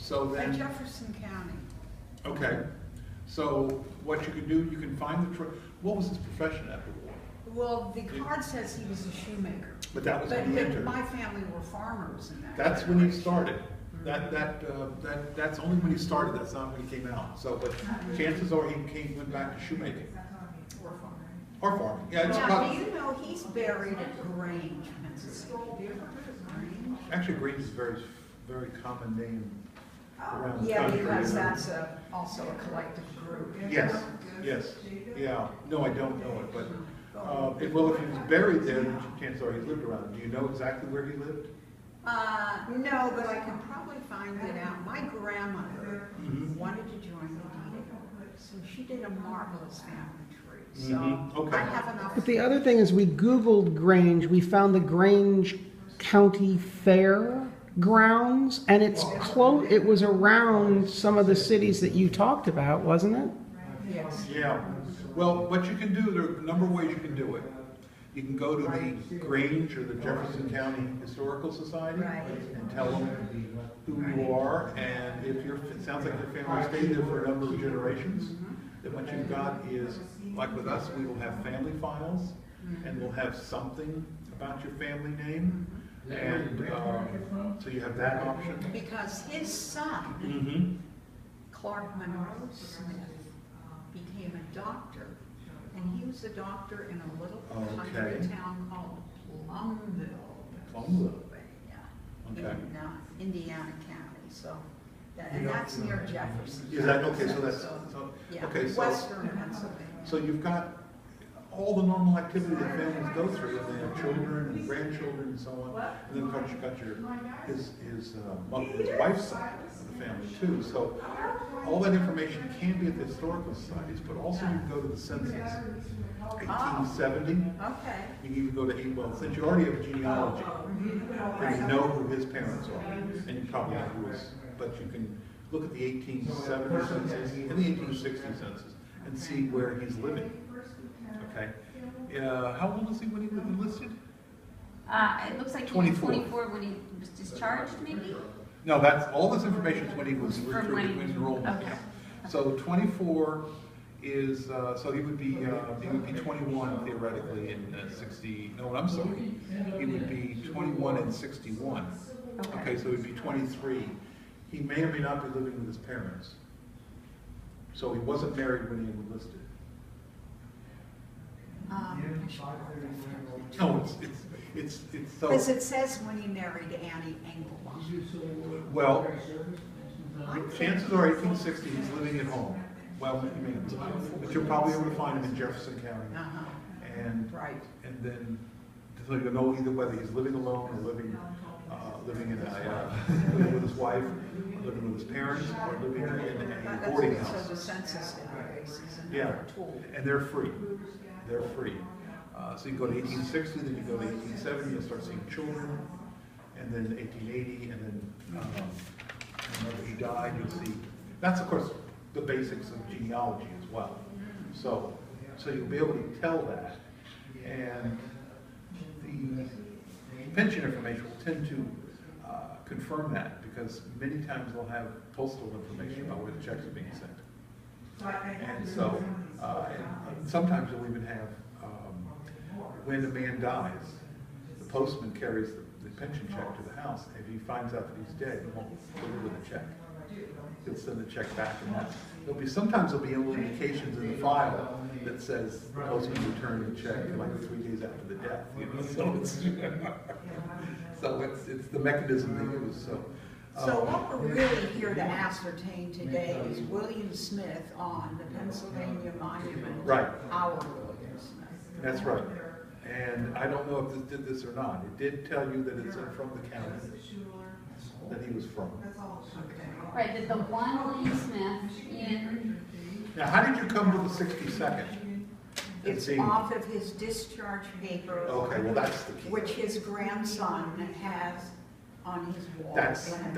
So then. In Jefferson County. Okay. So what you can do, you can find what was his profession after the war? Well, the card says he was a shoemaker. But that was when he entered. My family were farmers in that. That's when he started. That's only when he started. That's not when he came out. So, but chances are he went back to shoemaking. Or farming. Yeah, it's now, do you know he's buried at Grange, Pennsylvania? Have you ever heard of Grange? Actually, Grange is a very, very common name around the yeah, country. because that's also a collective group. Yes, yes, yeah. No, I don't know it, but well, if he was buried there, then chances are he lived around. Do you know exactly where he lived? No, but I can probably find it out. My grandmother wanted to join the Dean, so she did a marvelous family tree. So Okay. I have enough. But the other thing is we Googled Grange, we found the Grange County Fair grounds, and it's close. It was around some of the cities that you talked about, wasn't it? Yes. Yeah. Well, what you can do, there are a number of ways you can do it. You can go to the Grange or the Jefferson County Historical Society and tell them who you are, and if it sounds like your family stayed there for a number of generations, then what you've got is, like with us, we will have family files, and we'll have something about your family name, and so you have that option. Because his son, Clark Monroe Smith, became a doctor, and he was a doctor in a little country town called Plumville, Pennsylvania, in Indiana County. So, and that's near Jefferson. Is that okay? So that's okay. So Western Pennsylvania. So you've got all the normal activity that families go through, and they have children and grandchildren and so on. And then of course you've got his wife's side of the family too. So all that information can be at the historical societies, but also you can go to the census. 1870. Okay. You can even go to well, since you already have a genealogy, then you know who his parents are, and you probably know who his. But you can look at the 1870 census and the 1860 census and see where he's living. Okay. How old was he when he was enlisted? It looks like he was 24 when he was discharged, maybe? No, that's all this information is when he was From when he enrolled. Okay. So 24 is so he would be 21 theoretically in 60. No, I'm sorry. He would be 21 in 61. Okay, so he'd be 23. He may or may not be living with his parents. So he wasn't married when he enlisted. No, it's so. Because it says when he married Annie Engelbaum. Well, chances are 1860 he's living at home. Well, but you'll probably be able to find him in Jefferson County. And then so you'll know either whether he's living alone or living with his wife, or living with his parents, or living in a boarding house. So the census databases and Yeah, and they're free. They're free. So you go to 1860, then you go to 1870, you'll start seeing children, and then 1880, and then whenever he died, you'll see. That's of course the basics of genealogy as well. So you'll be able to tell that, and the pension information will tend to confirm that, because many times they'll have postal information about where the checks are being sent. And so, and sometimes you'll even have, when a man dies, the postman carries the pension check to the house. If he finds out that he's dead, he won't deliver the check. He'll send the check back, and sometimes there'll be little indications in the file that says the postman returned the check like 3 days after the death. You know, so it's the mechanism they use. So what we're really here to ascertain today is William Smith on the Pennsylvania Monument. Right. Our William Smith. That's right. And I don't know if this did this or not. It did tell you that it's from the county that he was from. Okay. Right, that the one William Smith in... Now, how did you come to the 62nd? It's off of his discharge paper. Okay, well that's the key. Which his grandson has on his wall. That's the bottom.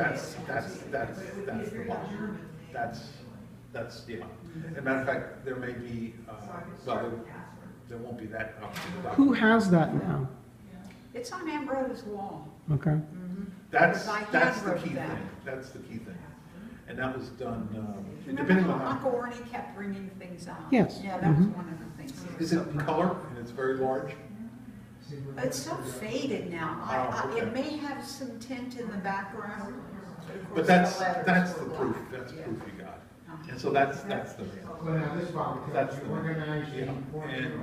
That's yeah. As a matter of fact, there may be there won't be that option. Who has that now? It's on Ambrose's wall. Okay. That's the key thing. That's the key thing. and that was done, Remember depending how on how. Uncle Ernie kept bringing things out? Yes. Yeah, that was Mhm. one of the things. he was Is it so in proud color, of. and it's very large? It's so faded now. Oh, It okay. may have some tint in the background. of But course that's, the letters that's are the black. proof, that's Yeah. proof you got. Uh-huh. And so that's the, Well, now this one, that's because the, you organize the yeah, important.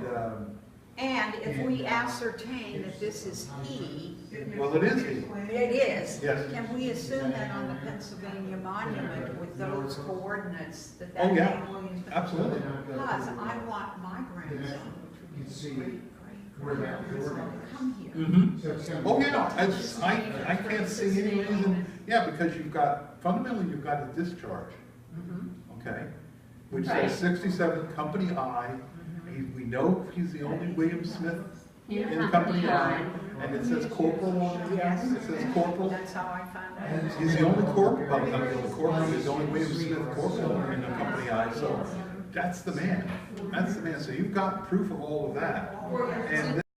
And if we ascertain that this is he, well, it is he. it is, Yes. can we assume that on the Pennsylvania monument with those coordinates, that Oh, that yeah. name Williams? Absolutely. Because I want my grandson, You can see great where that grandson, to come here. Mm-hmm. So it's gonna be. Oh, yeah, I can't see any reason, yeah, because you've got, fundamentally, you've got a discharge, Mhm. okay? Which Right. says 67 Company I, we know he's the only William Smith in Company I, and it says corporal on it. Yes. It says corporal. That's how I found out. He's the only corporal, well, not the only corporal, he's the only William Smith corporal in the Company I, so that's the man. That's the man, so you've got proof of all of that. And